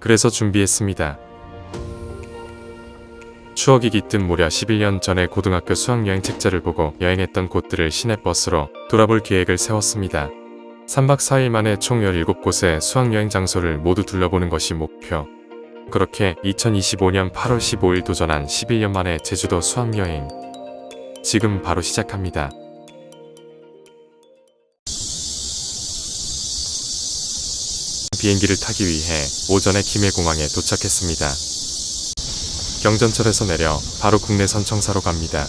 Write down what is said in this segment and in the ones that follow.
그래서 준비했습니다. 추억이 깃든 무려 11년 전에 고등학교 수학여행 책자를 보고 여행했던 곳들을 시내버스로 돌아볼 계획을 세웠습니다. 3박 4일 만에 총 17곳의 수학여행 장소를 모두 둘러보는 것이 목표. 그렇게 2025년 8월 15일 도전한 11년 만에 제주도 수학여행. 지금 바로 시작합니다. 비행기를 타기 위해 오전에 김해공항에 도착했습니다. 경전철에서 내려 바로 국내선 청사로 갑니다.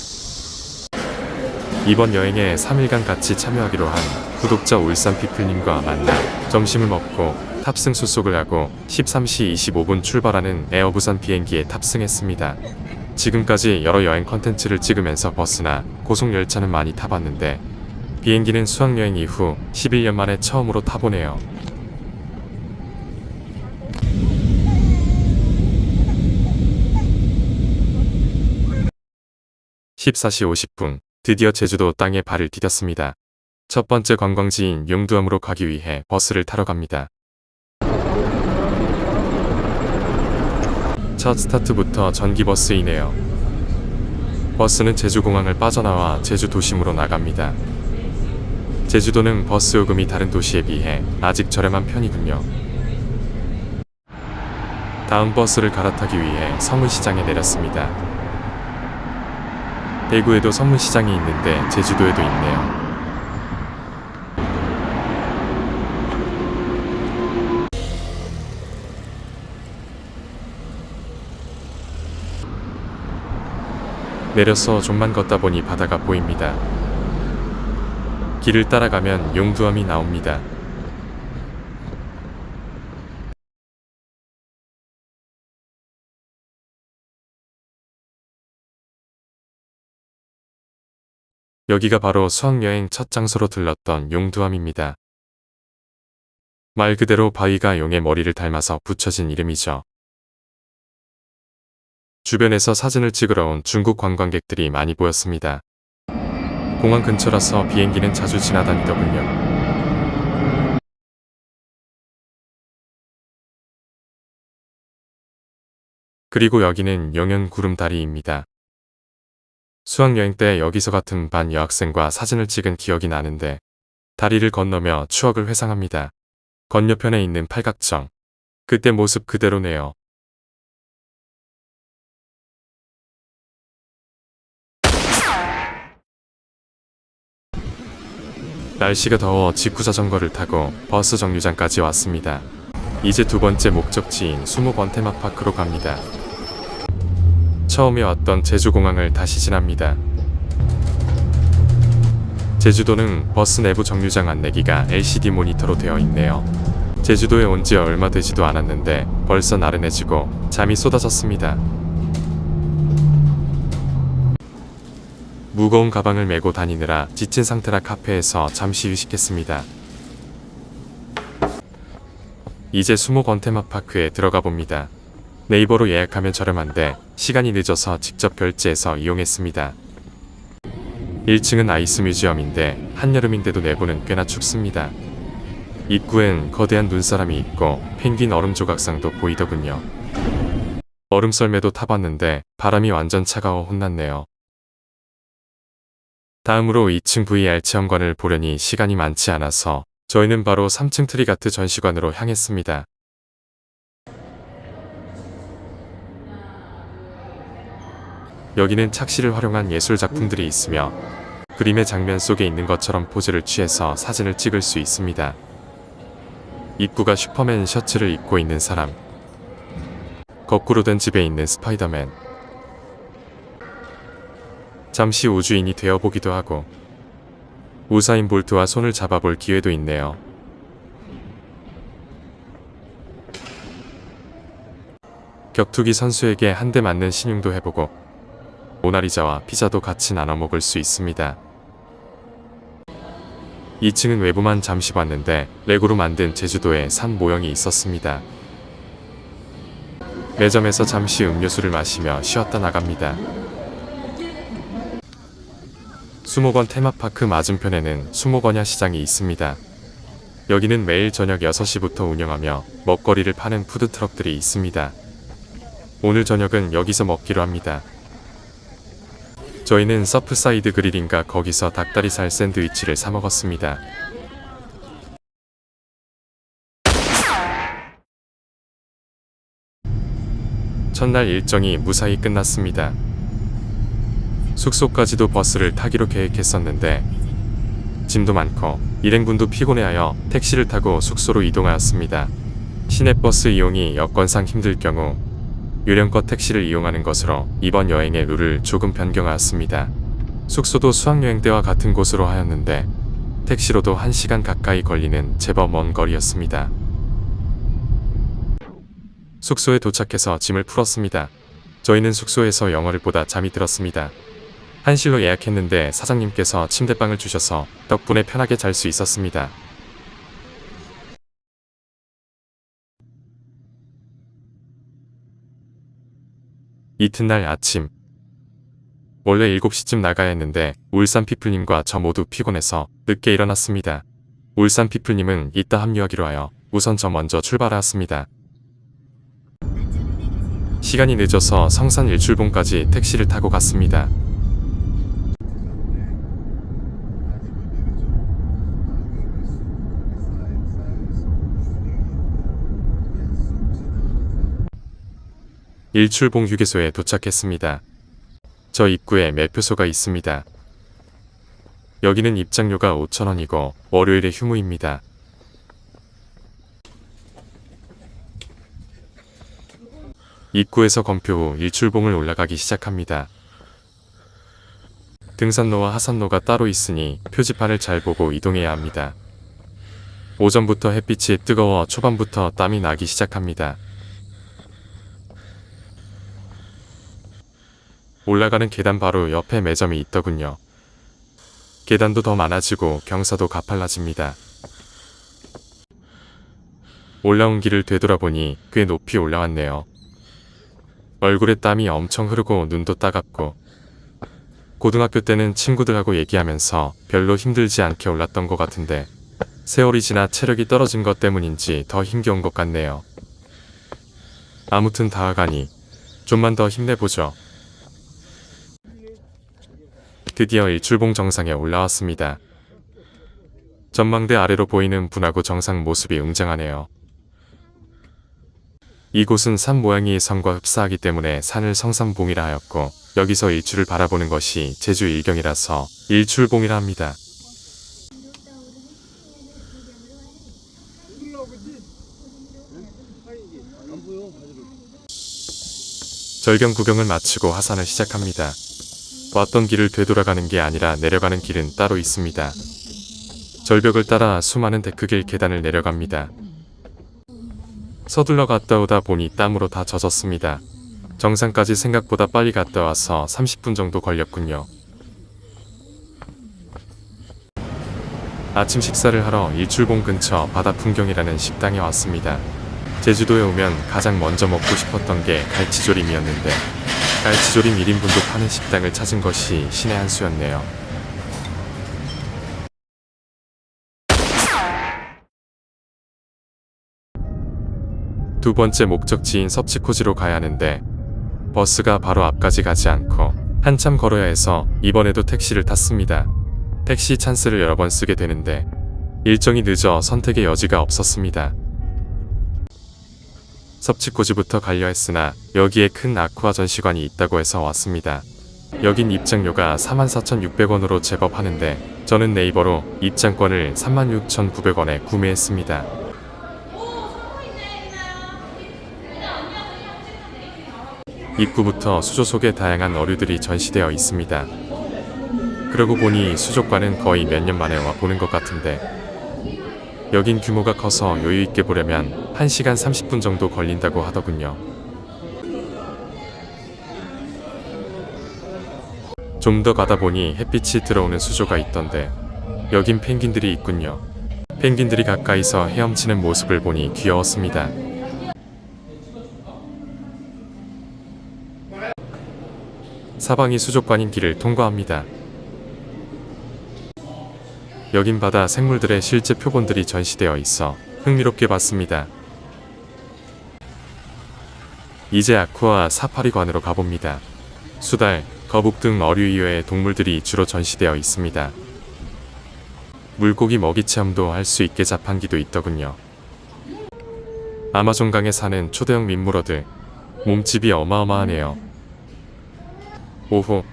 이번 여행에 3일간 같이 참여하기로 한 구독자 울산피플님과 만나 점심을 먹고 탑승 수속을 하고 13시 25분 출발하는 에어부산 비행기에 탑승했습니다. 지금까지 여러 여행 컨텐츠를 찍으면서 버스나 고속열차는 많이 타봤는데 비행기는 수학여행 이후 11년 만에 처음으로 타보네요. 14시 50분, 드디어 제주도 땅에 발을 디뎠습니다. 첫 번째 관광지인 용두암으로 가기 위해 버스를 타러 갑니다. 첫 스타트부터 전기버스이네요. 버스는 제주공항을 빠져나와 제주 도심으로 나갑니다. 제주도는 버스 요금이 다른 도시에 비해 아직 저렴한 편이군요. 다음 버스를 갈아타기 위해 서문시장에 내렸습니다. 대구에도 서문시장이 있는데 제주도에도 있네요. 내려서 좀만 걷다 보니 바다가 보입니다. 길을 따라가면 용두암이 나옵니다. 여기가 바로 수학여행 첫 장소로 들렀던 용두암입니다. 말 그대로 바위가 용의 머리를 닮아서 붙여진 이름이죠. 주변에서 사진을 찍으러 온 중국 관광객들이 많이 보였습니다. 공항 근처라서 비행기는 자주 지나다니더군요. 그리고 여기는 용현 구름다리입니다. 수학여행 때 여기서 같은 반 여학생과 사진을 찍은 기억이 나는데 다리를 건너며 추억을 회상합니다. 건너편에 있는 팔각정. 그때 모습 그대로네요. 날씨가 더워 직구자전거를 타고 버스 정류장까지 왔습니다. 이제 두 번째 목적지인 수목원 테마파크로 갑니다. 처음에 왔던 제주공항을 다시 지납니다. 제주도는 버스 내부 정류장 안내기가 LCD 모니터로 되어 있네요. 제주도에 온 지 얼마 되지도 않았는데 벌써 나른해지고 잠이 쏟아졌습니다. 무거운 가방을 메고 다니느라 지친 상태라 카페에서 잠시 휴식했습니다. 이제 수목원 테마파크에 들어가 봅니다. 네이버로 예약하면 저렴한데 시간이 늦어서 직접 결제해서 이용했습니다. 1층은 아이스 뮤지엄인데 한여름인데도 내부는 꽤나 춥습니다. 입구엔 거대한 눈사람이 있고 펭귄 얼음 조각상도 보이더군요. 얼음 썰매도 타봤는데 바람이 완전 차가워 혼났네요. 다음으로 2층 VR 체험관을 보려니 시간이 많지 않아서 저희는 바로 3층 트리가트 전시관으로 향했습니다. 여기는 착시를 활용한 예술 작품들이 있으며 그림의 장면 속에 있는 것처럼 포즈를 취해서 사진을 찍을 수 있습니다. 입구가 슈퍼맨 셔츠를 입고 있는 사람, 거꾸로 된 집에 있는 스파이더맨, 잠시 우주인이 되어보기도 하고 우사인 볼트와 손을 잡아볼 기회도 있네요. 격투기 선수에게 한 대 맞는 신용도 해보고 모나리자와 피자도 같이 나눠 먹을 수 있습니다. 2층은 외부만 잠시 봤는데 레고로 만든 제주도의 산 모형이 있었습니다. 매점에서 잠시 음료수를 마시며 쉬었다 나갑니다. 수목원 테마파크 맞은편에는 수목원야 시장이 있습니다. 여기는 매일 저녁 6시부터 운영하며 먹거리를 파는 푸드트럭들이 있습니다. 오늘 저녁은 여기서 먹기로 합니다. 저희는 서프사이드 그릴인가 거기서 닭다리살 샌드위치를 사 먹었습니다. 첫날 일정이 무사히 끝났습니다. 숙소까지도 버스를 타기로 계획했었는데 짐도 많고 일행분도 피곤해하여 택시를 타고 숙소로 이동하였습니다. 시내버스 이용이 여건상 힘들 경우 유령껏 택시를 이용하는 것으로 이번 여행의 룰을 조금 변경하였습니다. 숙소도 수학여행 때와 같은 곳으로 하였는데 택시로도 1시간 가까이 걸리는 제법 먼 거리였습니다. 숙소에 도착해서 짐을 풀었습니다. 저희는 숙소에서 영화를 보다 잠이 들었습니다. 한실로 예약했는데 사장님께서 침대방을 주셔서 덕분에 편하게 잘 수 있었습니다. 이튿날 아침, 원래 7시쯤 나가야 했는데 울산 피플님과 저 모두 피곤해서 늦게 일어났습니다. 울산 피플님은 이따 합류하기로 하여 우선 저 먼저 출발하였습니다. 시간이 늦어서 성산 일출봉까지 택시를 타고 갔습니다. 일출봉 휴게소에 도착했습니다. 저 입구에 매표소가 있습니다. 여기는 입장료가 5,000원이고 월요일에 휴무입니다. 입구에서 검표 후 일출봉을 올라가기 시작합니다. 등산로와 하산로가 따로 있으니 표지판을 잘 보고 이동해야 합니다. 오전부터 햇빛이 뜨거워 초반부터 땀이 나기 시작합니다. 올라가는 계단 바로 옆에 매점이 있더군요. 계단도 더 많아지고 경사도 가팔라집니다. 올라온 길을 되돌아보니 꽤 높이 올라왔네요. 얼굴에 땀이 엄청 흐르고 눈도 따갑고 고등학교 때는 친구들하고 얘기하면서 별로 힘들지 않게 올랐던 것 같은데 세월이 지나 체력이 떨어진 것 때문인지 더 힘겨운 것 같네요. 아무튼 다 와가니 좀만 더 힘내보죠. 드디어 일출봉 정상에 올라왔습니다. 전망대 아래로 보이는 분화구 정상 모습이 웅장하네요. 이곳은 산 모양이 성과 흡사하기 때문에 산을 성산봉이라 하였고 여기서 일출을 바라보는 것이 제주 일경이라서 일출봉이라 합니다. 절경 구경을 마치고 하산을 시작합니다. 왔던 길을 되돌아가는 게 아니라 내려가는 길은 따로 있습니다. 절벽을 따라 수많은 데크길 계단을 내려갑니다. 서둘러 갔다 오다 보니 땀으로 다 젖었습니다. 정상까지 생각보다 빨리 갔다 와서 30분 정도 걸렸군요. 아침 식사를 하러 일출봉 근처 바다 풍경이라는 식당에 왔습니다. 제주도에 오면 가장 먼저 먹고 싶었던 게 갈치조림이었는데 갈치조림 1인분도 파는 식당을 찾은 것이 신의 한 수였네요. 두 번째 목적지인 섭지코지로 가야 하는데 버스가 바로 앞까지 가지 않고 한참 걸어야 해서 이번에도 택시를 탔습니다. 택시 찬스를 여러 번 쓰게 되는데 일정이 늦어 선택의 여지가 없었습니다. 섭지코지부터 가려 했으나 여기에 큰 아쿠아 전시관이 있다고 해서 왔습니다. 여긴 입장료가 44,600원으로 제법 하는데 저는 네이버로 입장권을 36,900원에 구매했습니다. 입구부터 수조 속에 다양한 어류들이 전시되어 있습니다. 그러고 보니 수족관은 거의 몇 년 만에 와 보는 것 같은데 여긴 규모가 커서 여유있게 보려면 1시간 30분 정도 걸린다고 하더군요. 좀 더 가다 보니 햇빛이 들어오는 수조가 있던데 여긴 펭귄들이 있군요. 펭귄들이 가까이서 헤엄치는 모습을 보니 귀여웠습니다. 사방이 수족관인 길을 통과합니다. 여긴 바다 생물들의 실제 표본들이 전시되어 있어 흥미롭게 봤습니다. 이제 아쿠아 사파리관으로 가봅니다. 수달, 거북 등 어류 이외의 동물들이 주로 전시되어 있습니다. 물고기 먹이 체험도 할 수 있게 자판기도 있더군요. 아마존강에 사는 초대형 민물어들, 몸집이 어마어마하네요. 오호,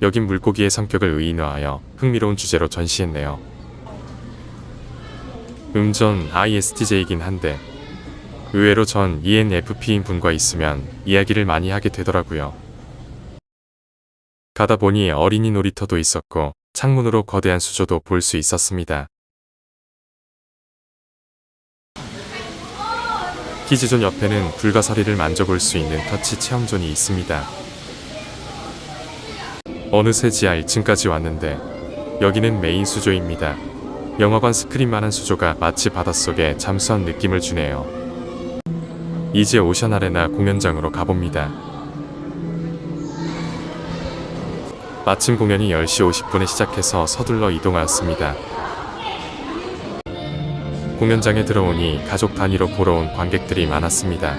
여긴 물고기의 성격을 의인화하여 흥미로운 주제로 전시했네요. 전 ISTJ이긴 한데 의외로 전 ENFP인 분과 있으면 이야기를 많이 하게 되더라고요. 가다 보니 어린이 놀이터도 있었고 창문으로 거대한 수조도 볼 수 있었습니다. 키즈존 옆에는 불가사리를 만져볼 수 있는 터치 체험존이 있습니다. 어느새 지하 1층까지 왔는데 여기는 메인 수조입니다. 영화관 스크린만한 수조가 마치 바닷속에 잠수한 느낌을 주네요. 이제 오션 아레나 공연장으로 가봅니다. 마침 공연이 10시 50분에 시작해서 서둘러 이동하였습니다. 공연장에 들어오니 가족 단위로 보러 온 관객들이 많았습니다.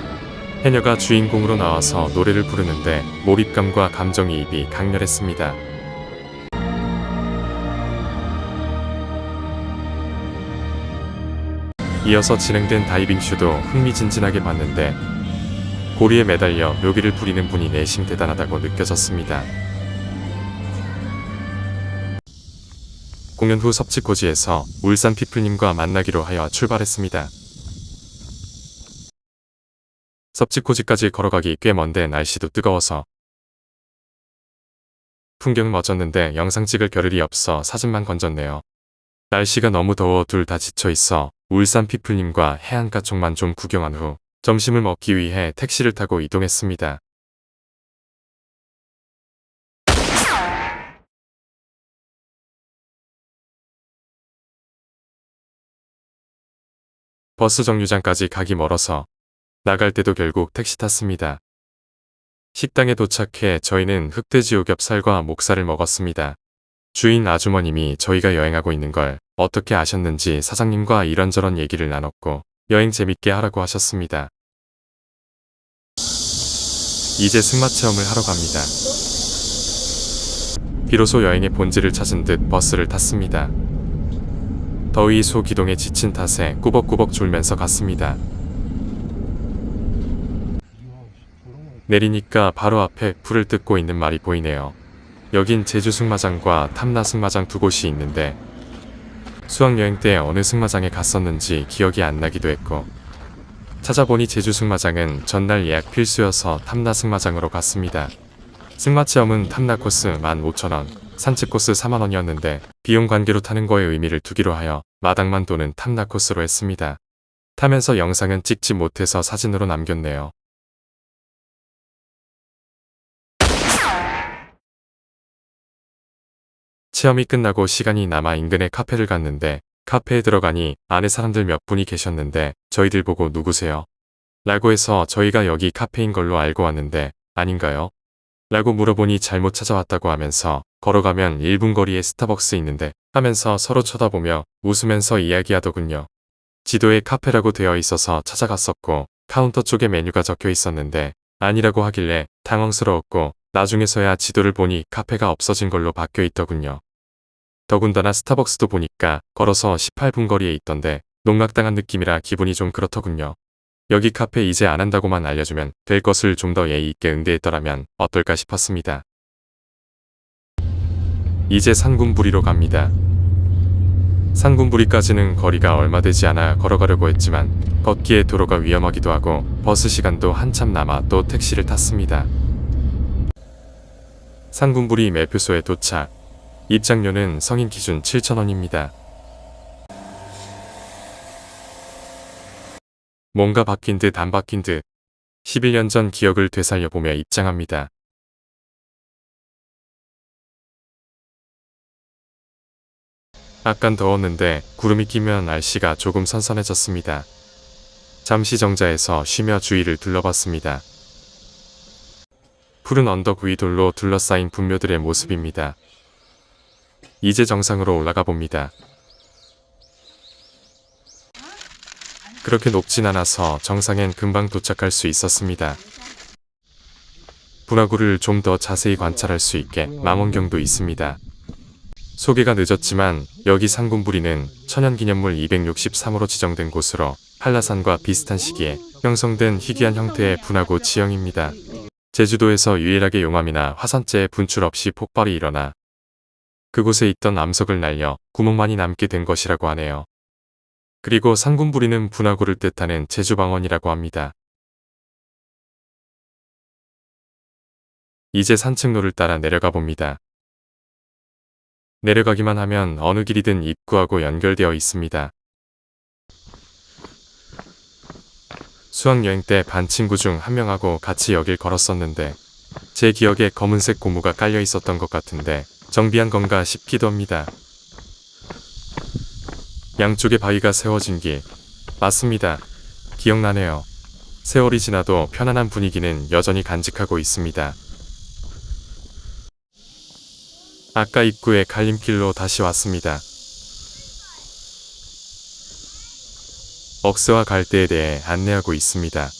해녀가 주인공으로 나와서 노래를 부르는데 몰입감과 감정이입이 강렬했습니다. 이어서 진행된 다이빙쇼도 흥미진진하게 봤는데 고리에 매달려 묘기를 부리는 분이 내심 대단하다고 느껴졌습니다. 공연 후 섭지코지에서 울산 피플님과 만나기로 하여 출발했습니다. 섭지코지까지 걸어가기 꽤 먼데 날씨도 뜨거워서 풍경은 멋졌는데 영상 찍을 겨를이 없어 사진만 건졌네요. 날씨가 너무 더워 둘 다 지쳐있어 울산 피플님과 해안가 쪽만 좀 구경한 후 점심을 먹기 위해 택시를 타고 이동했습니다. 버스 정류장까지 가기 멀어서 나갈 때도 결국 택시 탔습니다. 식당에 도착해 저희는 흑돼지 오겹살과 목살을 먹었습니다. 주인 아주머님이 저희가 여행하고 있는 걸 어떻게 아셨는지 사장님과 이런저런 얘기를 나눴고 여행 재밌게 하라고 하셨습니다. 이제 승마 체험을 하러 갑니다. 비로소 여행의 본질을 찾은 듯 버스를 탔습니다. 더위 소기동에 지친 탓에 꾸벅꾸벅 졸면서 갔습니다. 내리니까 바로 앞에 풀을 뜯고 있는 말이 보이네요. 여긴 제주 승마장과 탐라 승마장 두 곳이 있는데 수학여행 때 어느 승마장에 갔었는지 기억이 안 나기도 했고 찾아보니 제주 승마장은 전날 예약 필수여서 탐라 승마장으로 갔습니다. 승마 체험은 탐라 코스 15,000원, 산책 코스 40,000원이었는데 비용 관계로 타는 거에 의미를 두기로 하여 마당만 도는 탐라 코스로 했습니다. 타면서 영상은 찍지 못해서 사진으로 남겼네요. 체험이 끝나고 시간이 남아 인근의 카페를 갔는데 카페에 들어가니 안에 사람들 몇 분이 계셨는데 저희들 보고 누구세요? 라고 해서 저희가 여기 카페인 걸로 알고 왔는데 아닌가요? 라고 물어보니 잘못 찾아왔다고 하면서 걸어가면 1분 거리에 스타벅스 있는데 하면서 서로 쳐다보며 웃으면서 이야기하더군요. 지도에 카페라고 되어 있어서 찾아갔었고 카운터 쪽에 메뉴가 적혀 있었는데 아니라고 하길래 당황스러웠고 나중에서야 지도를 보니 카페가 없어진 걸로 바뀌어 있더군요. 더군다나 스타벅스도 보니까 걸어서 18분 거리에 있던데 농락당한 느낌이라 기분이 좀 그렇더군요. 여기 카페 이제 안 한다고만 알려주면 될 것을 좀 더 예의 있게 응대했더라면 어떨까 싶었습니다. 이제 산군부리로 갑니다. 산군부리까지는 거리가 얼마 되지 않아 걸어가려고 했지만 걷기에 도로가 위험하기도 하고 버스 시간도 한참 남아 또 택시를 탔습니다. 산군부리 매표소에 도착. 입장료는 성인 기준 7,000원입니다. 뭔가 바뀐 듯 안 바뀐 듯 11년 전 기억을 되살려보며 입장합니다. 아깐 더웠는데 구름이 끼면 날씨가 조금 선선해졌습니다. 잠시 정자에서 쉬며 주위를 둘러봤습니다. 푸른 언덕 위 돌로 둘러싸인 분묘들의 모습입니다. 이제 정상으로 올라가 봅니다. 그렇게 높진 않아서 정상엔 금방 도착할 수 있었습니다. 분화구를 좀 더 자세히 관찰할 수 있게 망원경도 있습니다. 소개가 늦었지만 여기 상군부리는 천연기념물 263호로 지정된 곳으로 한라산과 비슷한 시기에 형성된 희귀한 형태의 분화구 지형입니다. 제주도에서 유일하게 용암이나 화산재의 분출 없이 폭발이 일어나 그곳에 있던 암석을 날려 구멍만이 남게 된 것이라고 하네요. 그리고 상군부리는 분화구를 뜻하는 제주방언이라고 합니다. 이제 산책로를 따라 내려가 봅니다. 내려가기만 하면 어느 길이든 입구하고 연결되어 있습니다. 수학여행 때 반 친구 중 한 명하고 같이 여길 걸었었는데 제 기억에 검은색 고무가 깔려 있었던 것 같은데 정비한 건가 싶기도 합니다. 양쪽에 바위가 세워진 길. 맞습니다. 기억나네요. 세월이 지나도 편안한 분위기는 여전히 간직하고 있습니다. 아까 입구의 갈림길로 다시 왔습니다. 억새와 갈대에 대해 안내하고 있습니다.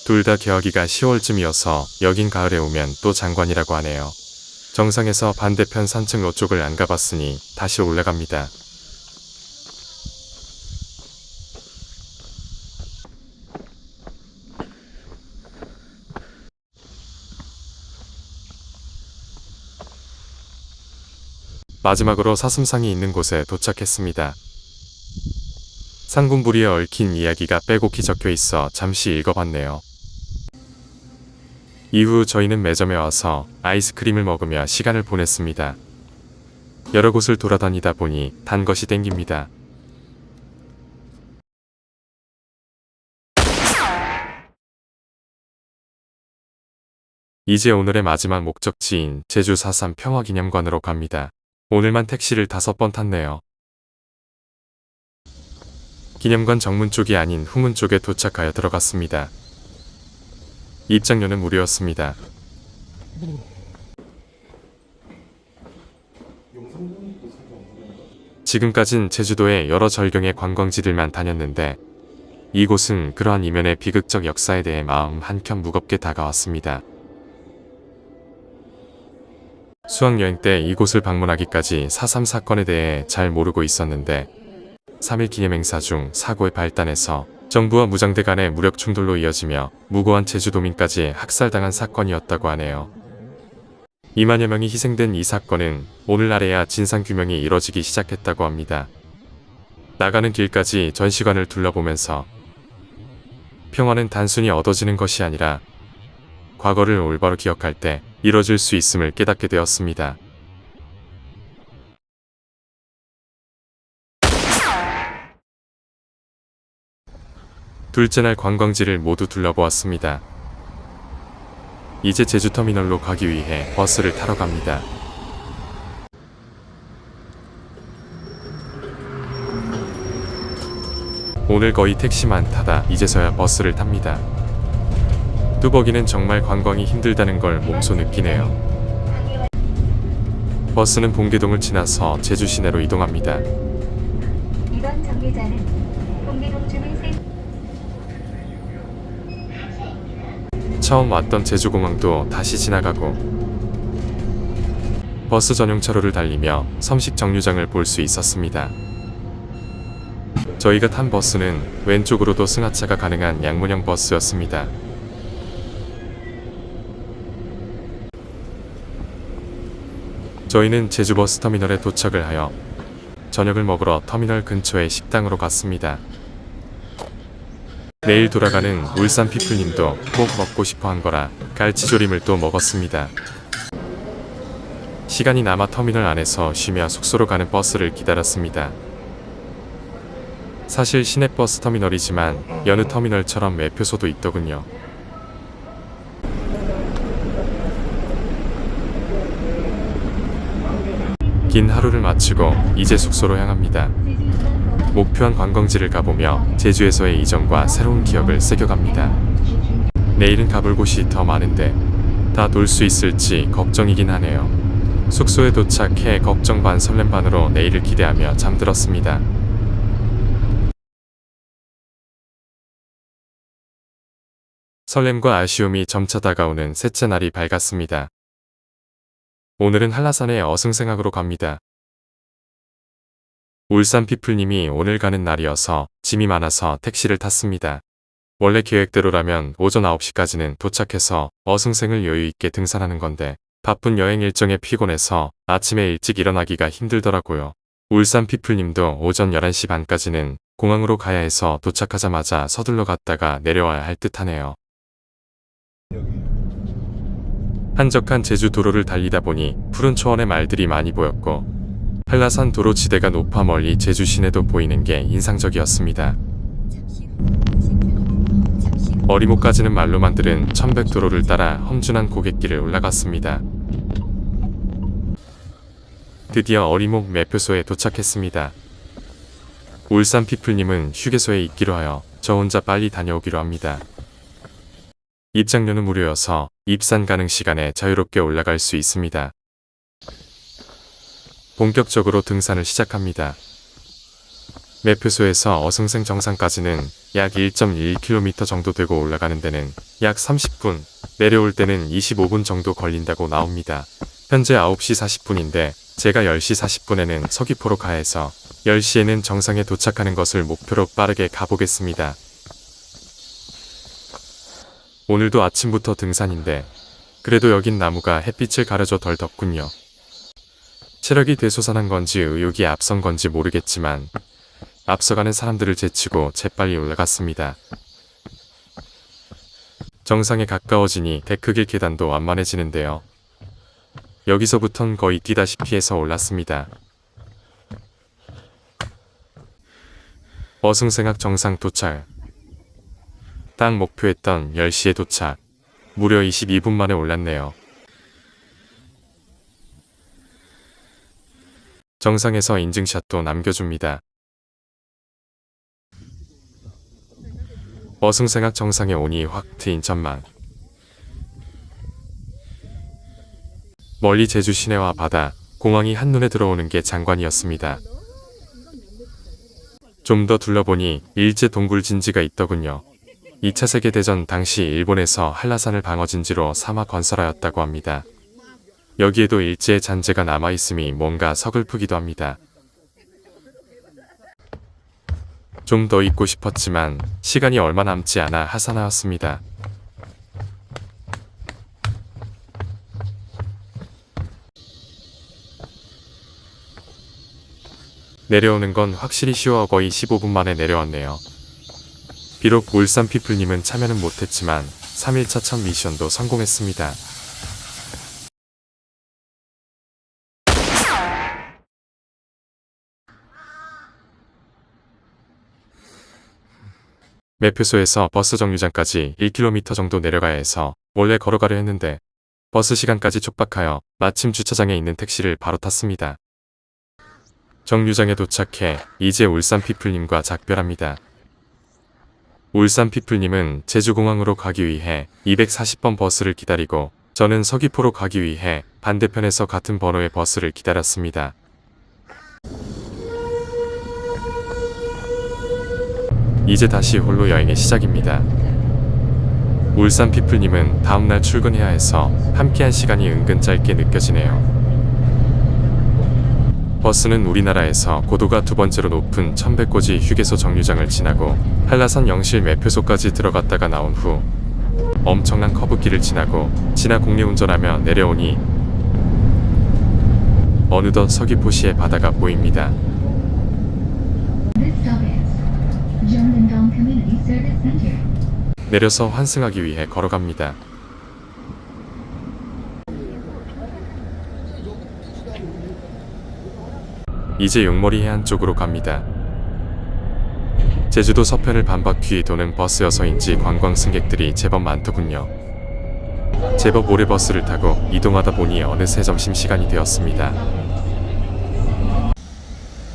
둘 다 개화기가 10월쯤이어서 여긴 가을에 오면 또 장관이라고 하네요. 정상에서 반대편 산책로 쪽을 안 가봤으니 다시 올라갑니다. 마지막으로 사슴상이 있는 곳에 도착했습니다. 상군부리에 얽힌 이야기가 빼곡히 적혀 있어 잠시 읽어봤네요. 이후 저희는 매점에 와서 아이스크림을 먹으며 시간을 보냈습니다. 여러 곳을 돌아다니다 보니 단 것이 땡깁니다. 이제 오늘의 마지막 목적지인 제주 4.3 평화기념관으로 갑니다. 오늘만 택시를 5번 탔네요. 기념관 정문 쪽이 아닌 후문 쪽에 도착하여 들어갔습니다. 입장료는 무료였습니다. 지금까진 제주도의 여러 절경의 관광지들만 다녔는데 이곳은 그러한 이면의 비극적 역사에 대해 마음 한켠 무겁게 다가왔습니다. 수학여행 때 이곳을 방문하기까지 4.3 사건에 대해 잘 모르고 있었는데 3.1 기념행사 중 사고의 발단에서 정부와 무장대 간의 무력 충돌로 이어지며 무고한 제주도민까지 학살당한 사건이었다고 하네요. 2만여 명이 희생된 이 사건은 오늘날에야 진상규명이 이뤄지기 시작했다고 합니다. 나가는 길까지 전시관을 둘러보면서 평화는 단순히 얻어지는 것이 아니라 과거를 올바로 기억할 때 이뤄질 수 있음을 깨닫게 되었습니다. 둘째 날 관광지를 모두 둘러보았습니다. 이제 제주터미널로 가기 위해 버스를 타러 갑니다. 오늘 거의 택시만 타다 이제서야 버스를 탑니다. 뚜벅이는 정말 관광이 힘들다는 걸 몸소 느끼네요. 버스는 봉계동을 지나서 제주 시내로 이동합니다. 이번 정류장은 봉계동 주민센터. 처음 왔던 제주공항도 다시 지나가고 버스 전용 차로를 달리며 섬식 정류장을 볼 수 있었습니다. 저희가 탄 버스는 왼쪽으로도 승하차가 가능한 양문형 버스였습니다. 저희는 제주 버스터미널에 도착을 하여 저녁을 먹으러 터미널 근처의 식당으로 갔습니다. 내일 돌아가는 울산 피플님도 꼭 먹고 싶어 한 거라 갈치조림을 또 먹었습니다. 시간이 남아 터미널 안에서 쉬며 숙소로 가는 버스를 기다렸습니다. 사실 시내버스 터미널이지만 여느 터미널처럼 매표소도 있더군요. 긴 하루를 마치고 이제 숙소로 향합니다. 목표한 관광지를 가보며 제주에서의 이전과 새로운 기억을 새겨갑니다. 내일은 가볼 곳이 더 많은데 다 돌 수 있을지 걱정이긴 하네요. 숙소에 도착해 걱정 반 설렘 반으로 내일을 기대하며 잠들었습니다. 설렘과 아쉬움이 점차 다가오는 셋째 날이 밝았습니다. 오늘은 한라산에 어승생학으로 갑니다. 울산 피플님이 오늘 가는 날이어서 짐이 많아서 택시를 탔습니다. 원래 계획대로라면 오전 9시까지는 도착해서 어승생을 여유있게 등산하는 건데 바쁜 여행 일정에 피곤해서 아침에 일찍 일어나기가 힘들더라고요. 울산 피플님도 오전 11시 반까지는 공항으로 가야 해서 도착하자마자 서둘러 갔다가 내려와야 할 듯하네요. 한적한 제주 도로를 달리다 보니 푸른 초원의 말들이 많이 보였고 한라산 도로지대가 높아 멀리 제주 시내도 보이는 게 인상적이었습니다. 어리목까지는 말로만 들은 천백도로를 따라 험준한 고갯길을 올라갔습니다. 드디어 어리목 매표소에 도착했습니다. 울산 피플님은 휴게소에 있기로 하여 저 혼자 빨리 다녀오기로 합니다. 입장료는 무료여서 입산 가능 시간에 자유롭게 올라갈 수 있습니다. 본격적으로 등산을 시작합니다. 매표소에서 어승생 정상까지는 약 1.1km 정도 되고 올라가는 데는 약 30분, 내려올 때는 25분 정도 걸린다고 나옵니다. 현재 9시 40분인데 제가 10시 40분에는 서귀포로 가야 해서 10시에는 정상에 도착하는 것을 목표로 빠르게 가보겠습니다. 오늘도 아침부터 등산인데 그래도 여긴 나무가 햇빛을 가려줘 덜 덥군요. 체력이 되솟아난 건지 의욕이 앞선 건지 모르겠지만 앞서가는 사람들을 제치고 재빨리 올라갔습니다. 정상에 가까워지니 데크길 계단도 완만해지는데요. 여기서부턴 거의 뛰다시피 해서 올랐습니다. 어승생학 정상 도착. 딱 목표했던 10시에 도착. 무려 22분 만에 올랐네요. 정상에서 인증샷도 남겨줍니다. 어승생학 정상에 오니 확 트인 전망. 멀리 제주 시내와 바다, 공항이 한눈에 들어오는 게 장관이었습니다. 좀 더 둘러보니 일제 동굴 진지가 있더군요. 2차 세계대전 당시 일본에서 한라산을 방어진지로 삼아 건설하였다고 합니다. 여기에도 일제의 잔재가 남아있음이 뭔가 서글프기도 합니다. 좀 더 있고 싶었지만 시간이 얼마 남지 않아 하산하였습니다. 내려오는 건 확실히 쉬워 거의 15분 만에 내려왔네요. 비록 울산 피플님은 참여는 못했지만 3일차 첫 미션도 성공했습니다. 매표소에서 버스 정류장까지 1km 정도 내려가야 해서 원래 걸어가려 했는데 버스 시간까지 촉박하여 마침 주차장에 있는 택시를 바로 탔습니다. 정류장에 도착해 이제 울산 피플님과 작별합니다. 울산 피플님은 제주공항으로 가기 위해 240번 버스를 기다리고 저는 서귀포로 가기 위해 반대편에서 같은 번호의 버스를 기다렸습니다. 이제 다시 홀로 여행의 시작입니다. 울산 피플님은 다음날 출근해야 해서 함께한 시간이 은근 짧게 느껴지네요. 버스는 우리나라에서 고도가 두 번째로 높은 천백고지 휴게소 정류장을 지나고 한라산 영실 매표소까지 들어갔다가 나온 후 엄청난 커브길을 지나고 진화 공리운전하며 내려오니 어느덧 서귀포시의 바다가 보입니다. 내려서 환승하기 위해 걸어갑니다. 이제 용머리 해안 쪽으로 갑니다. 제주도 서편을 반바퀴 도는 버스여서인지 관광 승객들이 제법 많더군요. 제법 오래 버스를 타고 이동하다 보니 어느새 점심시간이 되었습니다.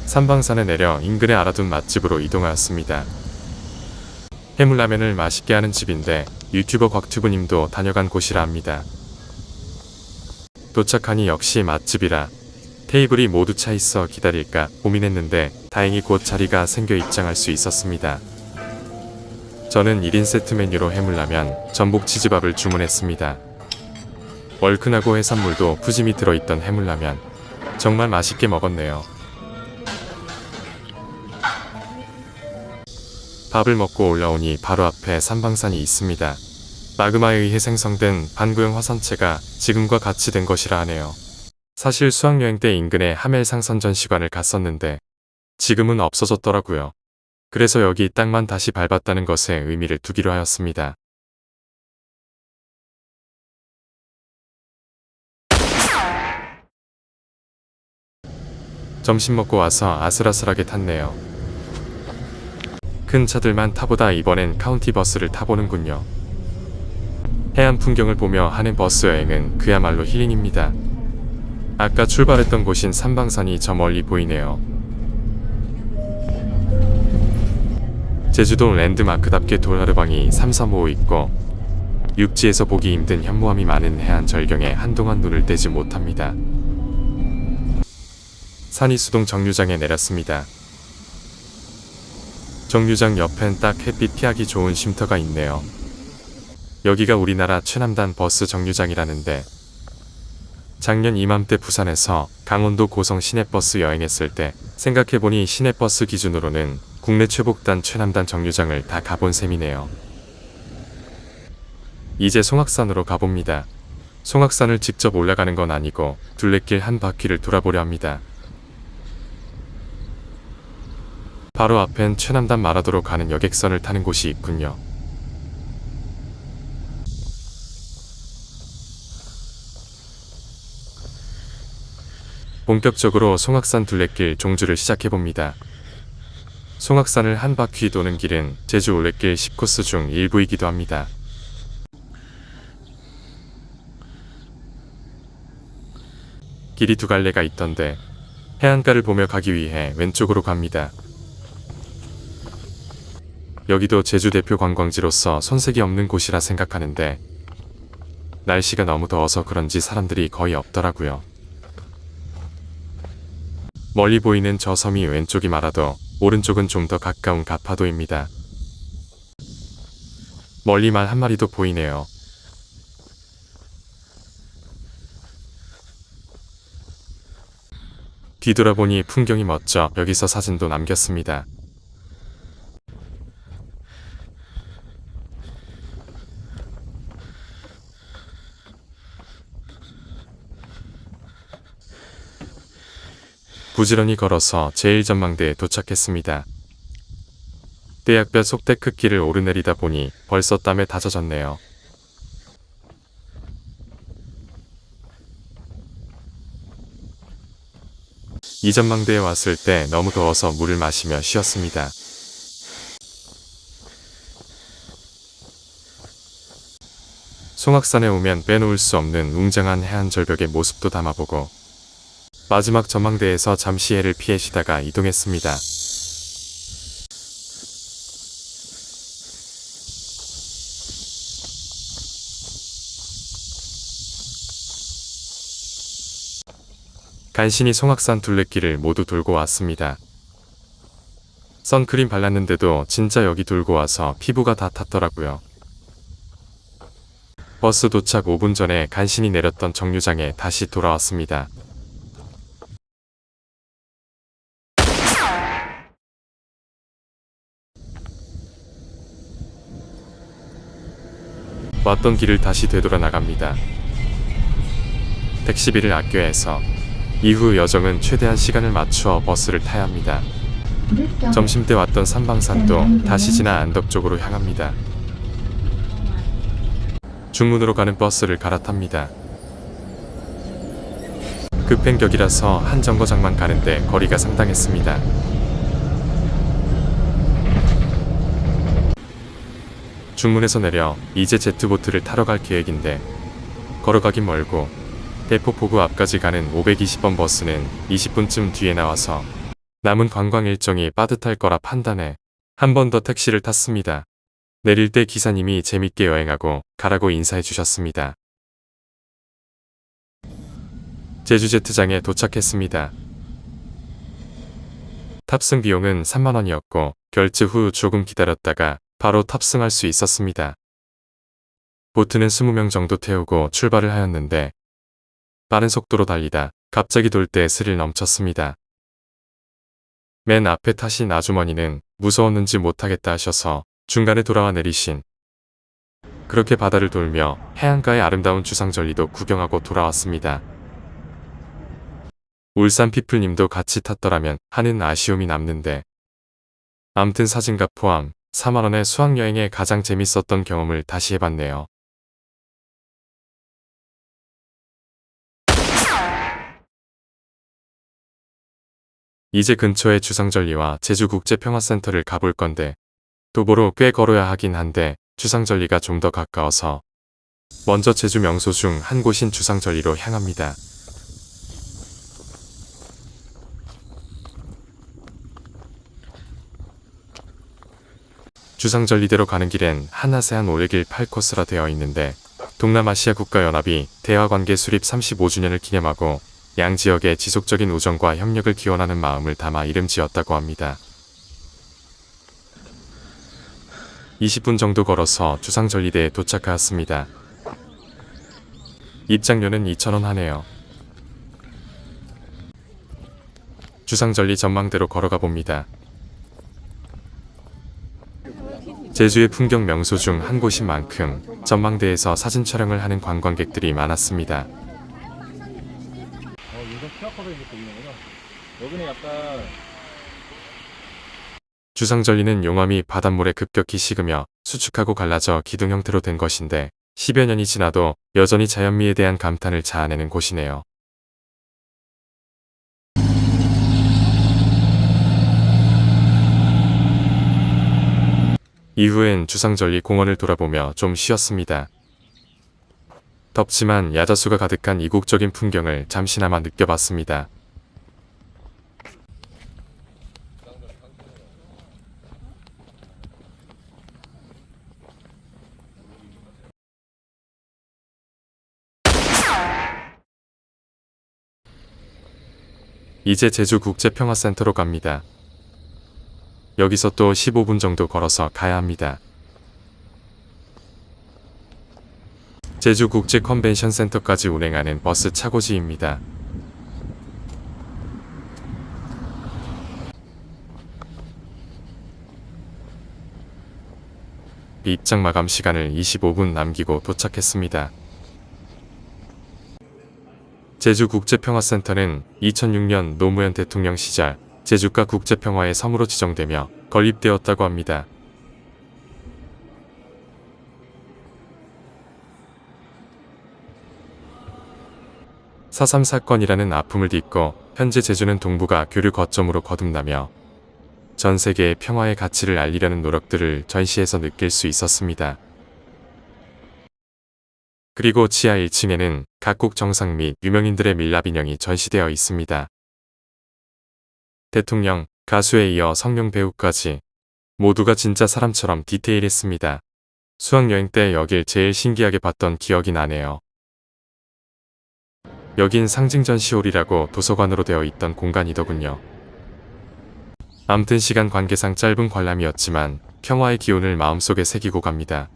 삼방산에 내려 인근에 알아둔 맛집으로 이동하였습니다. 해물라면을 맛있게 하는 집인데 유튜버 곽튜브님도 다녀간 곳이라 합니다. 도착하니 역시 맛집이라 테이블이 모두 차 있어 기다릴까 고민했는데 다행히 곧 자리가 생겨 입장할 수 있었습니다. 저는 1인 세트 메뉴로 해물라면, 전복 치즈밥을 주문했습니다. 얼큰하고 해산물도 푸짐히 들어있던 해물라면, 정말 맛있게 먹었네요. 밥을 먹고 올라오니 바로 앞에 산방산이 있습니다. 마그마에 의해 생성된 반구형 화산체가 지금과 같이 된 것이라 하네요. 사실 수학여행 때 인근에 하멜상 선전시관을 갔었는데 지금은 없어졌더라고요. 그래서 여기 땅만 다시 밟았다는 것에 의미를 두기로 하였습니다. 점심 먹고 와서 아슬아슬하게 탔네요. 큰 차들만 타보다 이번엔 카운티 버스를 타보는군요. 해안 풍경을 보며 하는 버스 여행은 그야말로 힐링입니다. 아까 출발했던 곳인 산방산이 저 멀리 보이네요. 제주도 랜드마크답게 돌하르방이 삼삼오오 있고 육지에서 보기 힘든 현무암이 많은 해안 절경에 한동안 눈을 떼지 못합니다. 산이수동 정류장에 내렸습니다. 정류장 옆엔 딱 햇빛 피하기 좋은 쉼터가 있네요. 여기가 우리나라 최남단 버스 정류장이라는데 작년 이맘때 부산에서 강원도 고성 시내버스 여행했을 때 생각해보니 시내버스 기준으로는 국내 최복단 최남단 정류장을 다 가본 셈이네요. 이제 송악산으로 가봅니다. 송악산을 직접 올라가는 건 아니고 둘레길 한 바퀴를 돌아보려 합니다. 바로 앞엔 최남단 마라도로 가는 여객선을 타는 곳이 있군요. 본격적으로 송악산 둘레길 종주를 시작해봅니다. 송악산을 한 바퀴 도는 길은 제주 올레길 10코스 중 일부이기도 합니다. 길이 두 갈래가 있던데 해안가를 보며 가기 위해 왼쪽으로 갑니다. 여기도 제주 대표 관광지로서 손색이 없는 곳이라 생각하는데 날씨가 너무 더워서 그런지 사람들이 거의 없더라고요. 멀리 보이는 저 섬이 왼쪽이 마라도, 오른쪽은 좀 더 가까운 가파도입니다. 멀리 말 한 마리도 보이네요. 뒤돌아보니 풍경이 멋져 여기서 사진도 남겼습니다. 부지런히 걸어서 제1전망대에 도착했습니다. 떼약볕 속데크길을 오르내리다 보니 벌써 땀에 다 젖었네요. 이 전망대에 왔을 때 너무 더워서 물을 마시며 쉬었습니다. 송악산에 오면 빼놓을 수 없는 웅장한 해안 절벽의 모습도 담아보고 마지막 전망대에서 잠시 해를 피해 쉬다가 이동했습니다. 간신히 송악산 둘레길을 모두 돌고 왔습니다. 선크림 발랐는데도 진짜 여기 돌고 와서 피부가 다 탔더라고요. 버스 도착 5분 전에 간신히 내렸던 정류장에 다시 돌아왔습니다. 왔던 길을 다시 되돌아 나갑니다. 택시비를 아껴야 해서 이후 여정은 최대한 시간을 맞추어 버스를 타야 합니다. 점심때 왔던 산방산도 다시 지나 안덕 쪽으로 향합니다. 중문으로 가는 버스를 갈아탑니다. 급행격이라서 한 정거장만 가는데 거리가 상당했습니다. 중문에서 내려 이제 제트보트를 타러 갈 계획인데 걸어가긴 멀고 대포포구 앞까지 가는 520번 버스는 20분쯤 뒤에 나와서 남은 관광 일정이 빠듯할 거라 판단해 한 번 더 택시를 탔습니다. 내릴 때 기사님이 재밌게 여행하고 가라고 인사해 주셨습니다. 제주제트장에 도착했습니다. 탑승 비용은 3만원이었고 결제 후 조금 기다렸다가 바로 탑승할 수 있었습니다. 보트는 20명 정도 태우고 출발을 하였는데 빠른 속도로 달리다 갑자기 돌대에 스릴 넘쳤습니다. 맨 앞에 타신 아주머니는 무서웠는지 못하겠다 하셔서 중간에 돌아와 내리신. 그렇게 바다를 돌며 해안가의 아름다운 주상절리도 구경하고 돌아왔습니다. 울산 피플님도 같이 탔더라면 하는 아쉬움이 남는데 암튼 사진가 포함 4만원의 수학여행에 가장 재밌었던 경험을 다시 해봤네요. 이제 근처에 주상절리와 제주국제평화센터를 가볼 건데 도보로 꽤 걸어야 하긴 한데 주상절리가 좀 더 가까워서 먼저 제주 명소 중 한 곳인 주상절리로 향합니다. 주상절리대로 가는 길엔 한아세안 오르길 8코스라 되어 있는데 동남아시아 국가연합이 대화관계 수립 35주년을 기념하고 양 지역의 지속적인 우정과 협력을 기원하는 마음을 담아 이름 지었다고 합니다. 20분 정도 걸어서 주상절리대에 도착하였습니다. 입장료는 2,000원 하네요. 주상절리 전망대로 걸어가 봅니다. 제주의 풍경 명소 중 한 곳인 만큼 전망대에서 사진 촬영을 하는 관광객들이 많았습니다. 요즘 QR코드 이렇게 보이는구나. 여기는 약간 주상절리는 용암이 바닷물에 급격히 식으며 수축하고 갈라져 기둥 형태로 된 것인데 10여 년이 지나도 여전히 자연미에 대한 감탄을 자아내는 곳이네요. 이후엔 주상절리 공원을 돌아보며 좀 쉬었습니다. 덥지만 야자수가 가득한 이국적인 풍경을 잠시나마 느껴봤습니다. 이제 제주국제평화센터로 갑니다. 여기서 또 15분 정도 걸어서 가야 합니다. 제주국제컨벤션센터까지 운행하는 버스 차고지입니다. 입장 마감 시간을 25분 남기고 도착했습니다. 제주국제평화센터는 2006년 노무현 대통령 시절 제주가 국제평화의 섬으로 지정되며 건립되었다고 합니다. (4.3) 사건이라는 아픔을 딛고 현재 제주는 동북아 교류 거점으로 거듭나며 전 세계의 평화의 가치를 알리려는 노력들을 전시에서 느낄 수 있었습니다. 그리고 지하 1층에는 각국 정상 및 유명인들의 밀랍 인형이 전시되어 있습니다. 대통령, 가수에 이어 성룡 배우까지 모두가 진짜 사람처럼 디테일했습니다. 수학여행 때 여길 제일 신기하게 봤던 기억이 나네요. 여긴 상징전시홀이라고 도서관으로 되어 있던 공간이더군요. 암튼 시간 관계상 짧은 관람이었지만 평화의 기운을 마음속에 새기고 갑니다.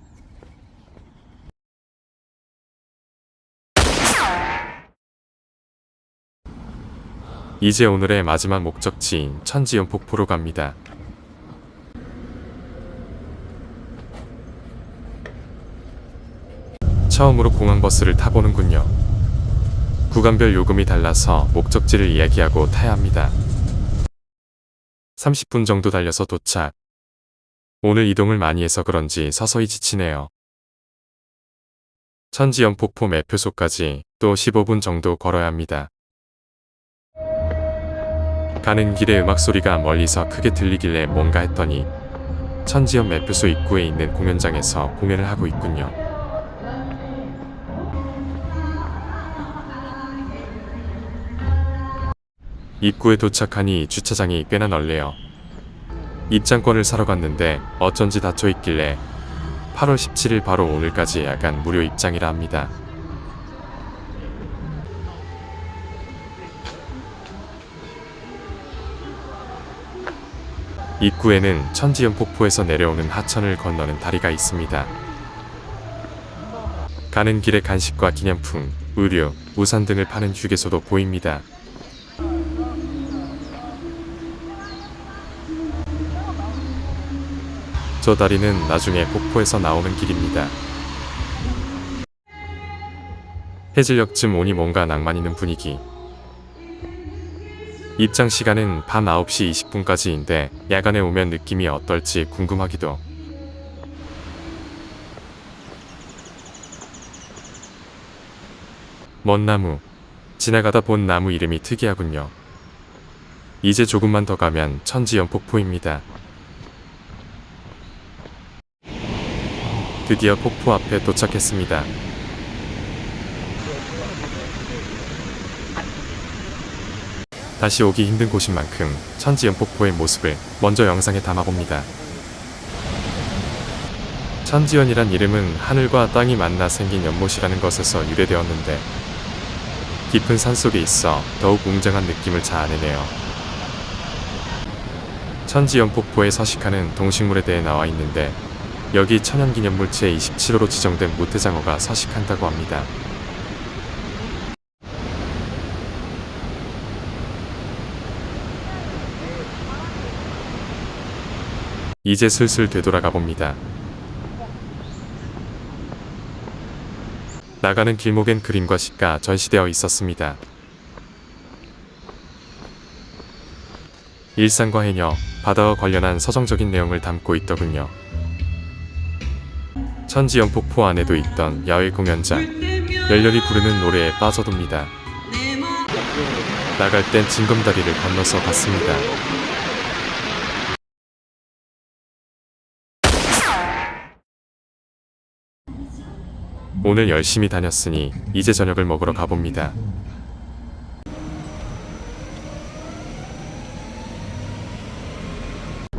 이제 오늘의 마지막 목적지인 천지연 폭포로 갑니다. 처음으로 공항버스를 타보는군요. 구간별 요금이 달라서 목적지를 이야기하고 타야 합니다. 30분 정도 달려서 도착. 오늘 이동을 많이 해서 그런지 서서히 지치네요. 천지연 폭포 매표소까지 또 15분 정도 걸어야 합니다. 가는 길에 음악 소리가 멀리서 크게 들리길래 뭔가 했더니 천지연 매표소 입구에 있는 공연장에서 공연을 하고 있군요. 입구에 도착하니 주차장이 꽤나 넓네요. 입장권을 사러 갔는데 어쩐지 닫혀 있길래 8월 17일 바로 오늘까지 야간 무료 입장이라 합니다. 입구에는 천지연 폭포에서 내려오는 하천을 건너는 다리가 있습니다. 가는 길에 간식과 기념품, 의류, 우산 등을 파는 휴게소도 보입니다. 저 다리는 나중에 폭포에서 나오는 길입니다. 해질녘쯤 오니 뭔가 낭만 있는 분위기. 입장 시간은 밤 9시 20분까지인데 야간에 오면 느낌이 어떨지 궁금하기도. 먼 나무. 지나가다 본 나무 이름이 특이하군요. 이제 조금만 더 가면 천지연폭포입니다. 드디어 폭포 앞에 도착했습니다. 다시 오기 힘든 곳인 만큼 천지연폭포의 모습을 먼저 영상에 담아봅니다. 천지연이란 이름은 하늘과 땅이 만나 생긴 연못이라는 것에서 유래되었는데 깊은 산속에 있어 더욱 웅장한 느낌을 자아내네요. 천지연폭포에 서식하는 동식물에 대해 나와 있는데 여기 천연기념물 제27호로 지정된 무태장어가 서식한다고 합니다. 이제 슬슬 되돌아가 봅니다. 나가는 길목엔 그림과 시가 전시되어 있었습니다. 일상과 해녀, 바다와 관련한 서정적인 내용을 담고 있더군요. 천지연폭포 안에도 있던 야외 공연장, 열렬히 부르는 노래에 빠져듭니다. 나갈 땐 징검다리를 건너서 갔습니다. 오늘 열심히 다녔으니 이제 저녁을 먹으러 가봅니다.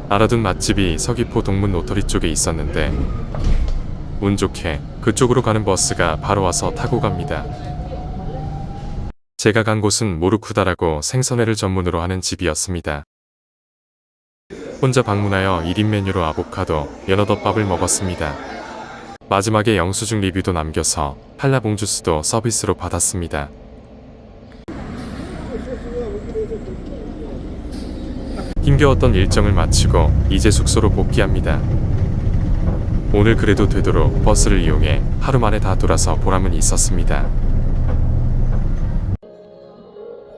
알아둔 맛집이 서귀포 동문 노터리 쪽에 있었는데 운 좋게 그쪽으로 가는 버스가 바로 와서 타고 갑니다. 제가 간 곳은 모루쿠다라고 생선회를 전문으로 하는 집이었습니다. 혼자 방문하여 1인 메뉴로 아보카도, 연어덮밥을 먹었습니다. 마지막에 영수증 리뷰도 남겨서 한라봉 주스도 서비스로 받았습니다. 힘겨웠던 일정을 마치고 이제 숙소로 복귀합니다. 오늘 그래도 되도록 버스를 이용해 하루 만에 다 돌아서 보람은 있었습니다.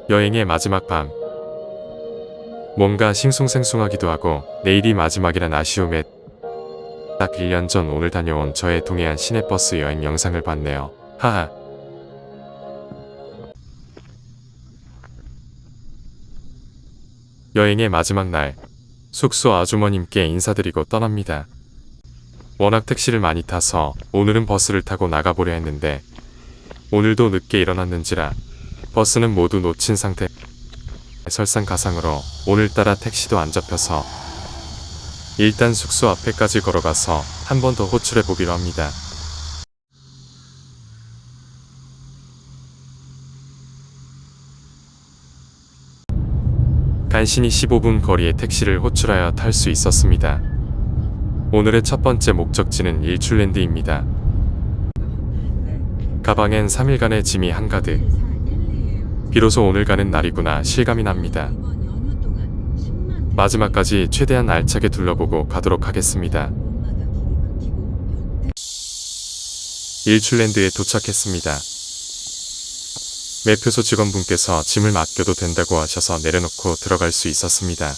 여행의 마지막 밤. 뭔가 싱숭생숭하기도 하고 내일이 마지막이란 아쉬움에 딱 1년 전 오늘 다녀온 저의 동해안 시내버스 여행 영상을 봤네요. 하하. 여행의 마지막 날, 숙소 아주머님께 인사드리고 떠납니다. 워낙 택시를 많이 타서 오늘은 버스를 타고 나가보려 했는데 오늘도 늦게 일어났는지라 버스는 모두 놓친 상태. 설상가상으로 오늘따라 택시도 안 잡혀서 일단 숙소 앞에까지 걸어가서 한 번 더 호출해 보기로 합니다. 간신히 15분 거리의 택시를 호출하여 탈 수 있었습니다. 오늘의 첫 번째 목적지는 일출랜드입니다. 가방엔 3일간의 짐이 한가득. 비로소 오늘 가는 날이구나 실감이 납니다. 마지막까지 최대한 알차게 둘러보고 가도록 하겠습니다. 일출랜드에 도착했습니다. 매표소 직원분께서 짐을 맡겨도 된다고 하셔서 내려놓고 들어갈 수 있었습니다.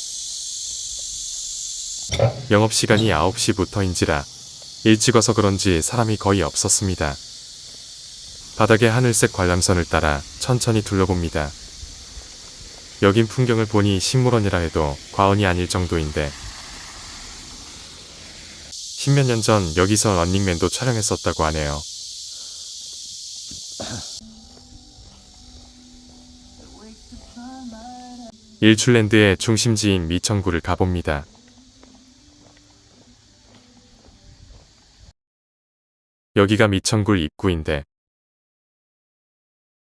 영업시간이 9시부터인지라 일찍 와서 그런지 사람이 거의 없었습니다. 바닥에 하늘색 관람선을 따라 천천히 둘러봅니다. 여긴 풍경을 보니 식물원이라 해도 과언이 아닐 정도인데 10몇 년 전 여기서 런닝맨도 촬영했었다고 하네요. 일출랜드의 중심지인 미천구를 가봅니다. 여기가 미천굴 입구인데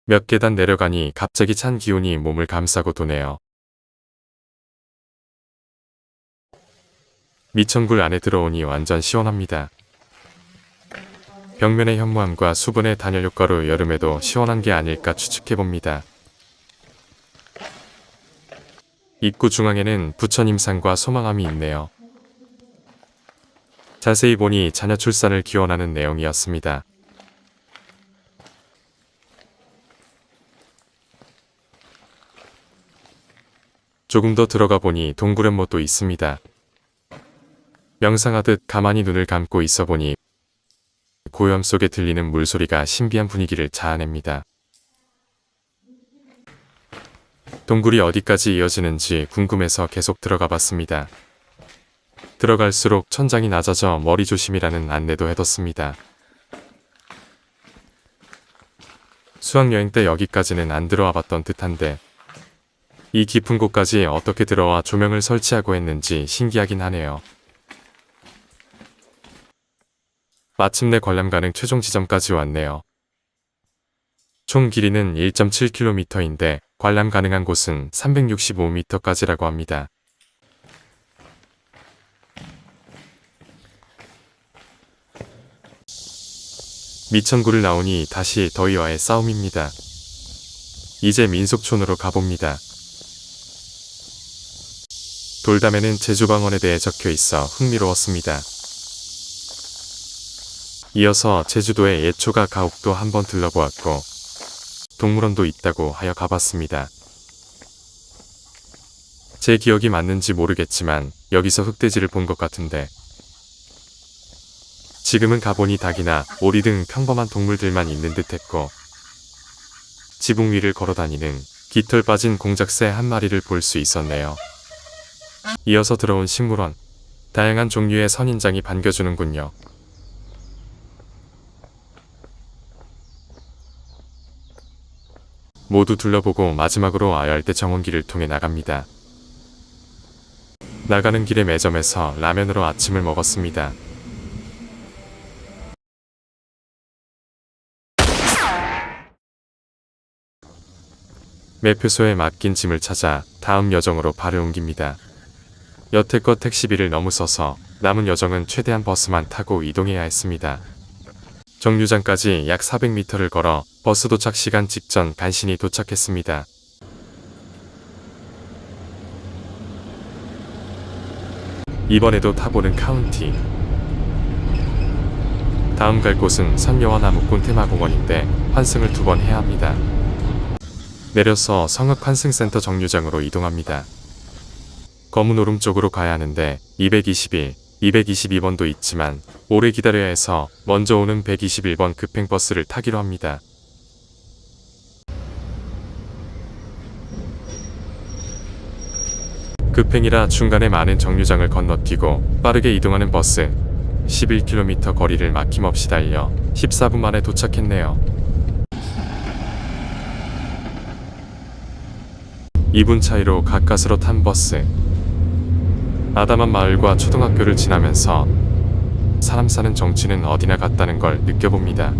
몇 계단 내려가니 갑자기 찬 기운이 몸을 감싸고 도네요. 미천굴 안에 들어오니 완전 시원합니다. 벽면의 현무암과 수분의 단열 효과로 여름에도 시원한 게 아닐까 추측해봅니다. 입구 중앙에는 부처님상과 소망암이 있네요. 자세히 보니 자녀 출산을 기원하는 내용이었습니다. 조금 더 들어가 보니 동굴연못도 있습니다. 명상하듯 가만히 눈을 감고 있어 보니 고요함 속에 들리는 물소리가 신비한 분위기를 자아냅니다. 동굴이 어디까지 이어지는지 궁금해서 계속 들어가 봤습니다. 들어갈수록 천장이 낮아져 머리 조심이라는 안내도 해뒀습니다. 수학여행 때 여기까지는 안 들어와 봤던 듯한데 이 깊은 곳까지 어떻게 들어와 조명을 설치하고 했는지 신기하긴 하네요. 마침내 관람 가능 최종 지점까지 왔네요. 총 길이는 1.7km인데 관람 가능한 곳은 365m까지라고 합니다. 미천굴을 나오니 다시 더위와의 싸움입니다. 이제 민속촌으로 가봅니다. 돌담에는 제주방언에 대해 적혀 있어 흥미로웠습니다. 이어서 제주도의 예초가 가옥도 한번 들러보았고 동물원도 있다고 하여 가봤습니다. 제 기억이 맞는지 모르겠지만 여기서 흑돼지를 본 것 같은데 지금은 가보니 닭이나 오리 등 평범한 동물들만 있는 듯 했고 지붕 위를 걸어다니는 깃털 빠진 공작새 한 마리를 볼 수 있었네요. 이어서 들어온 식물원, 다양한 종류의 선인장이 반겨주는군요. 모두 둘러보고 마지막으로 아열대 정원길을 통해 나갑니다. 나가는 길에 매점에서 라면으로 아침을 먹었습니다. 매표소에 맡긴 짐을 찾아 다음 여정으로 발을 옮깁니다. 여태껏 택시비를 너무 써서 남은 여정은 최대한 버스만 타고 이동해야 했습니다. 정류장까지 약 400m를 걸어 버스 도착 시간 직전 간신히 도착했습니다. 이번에도 타보는 카운티. 다음 갈 곳은 선여와 나무꾼 테마공원인데 환승을 2번 해야 합니다. 내려서 성읍 환승센터 정류장으로 이동합니다. 검은 오름 쪽으로 가야 하는데 221, 222번도 있지만 오래 기다려야 해서 먼저 오는 121번 급행버스를 타기로 합니다. 급행이라 중간에 많은 정류장을 건너뛰고 빠르게 이동하는 버스. 11km 거리를 막힘없이 달려 14분 만에 도착했네요. 2분 차이로 가까스로 탄 버스. 아담한 마을과 초등학교를 지나면서 사람 사는 정취는 어디나 같다는 걸 느껴봅니다.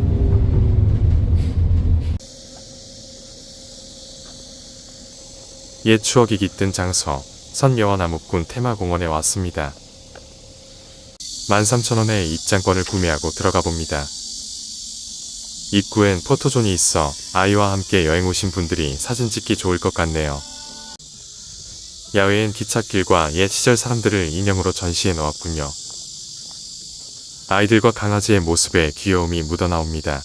옛 추억이 깃든 장소, 선여와 나무꾼 테마공원에 왔습니다. 13,000원에 입장권을 구매하고 들어가 봅니다. 입구엔 포토존이 있어 아이와 함께 여행 오신 분들이 사진 찍기 좋을 것 같네요. 야외엔 기찻길과 옛 시절 사람들을 인형으로 전시해 놓았군요. 아이들과 강아지의 모습에 귀여움이 묻어나옵니다.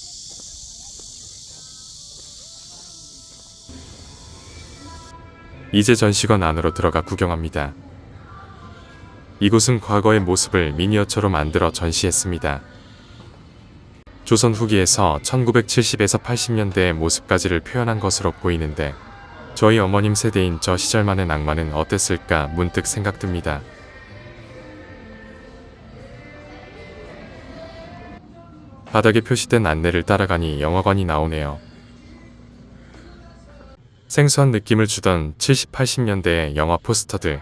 이제 전시관 안으로 들어가 구경합니다. 이곳은 과거의 모습을 미니어처로 만들어 전시했습니다. 조선 후기에서 1970에서 80년대의 모습까지를 표현한 것으로 보이는데 저희 어머님 세대인 저 시절만의 낭만은 어땠을까 문득 생각듭니다. 바닥에 표시된 안내를 따라가니 영화관이 나오네요. 생소한 느낌을 주던 70, 80년대의 영화 포스터들.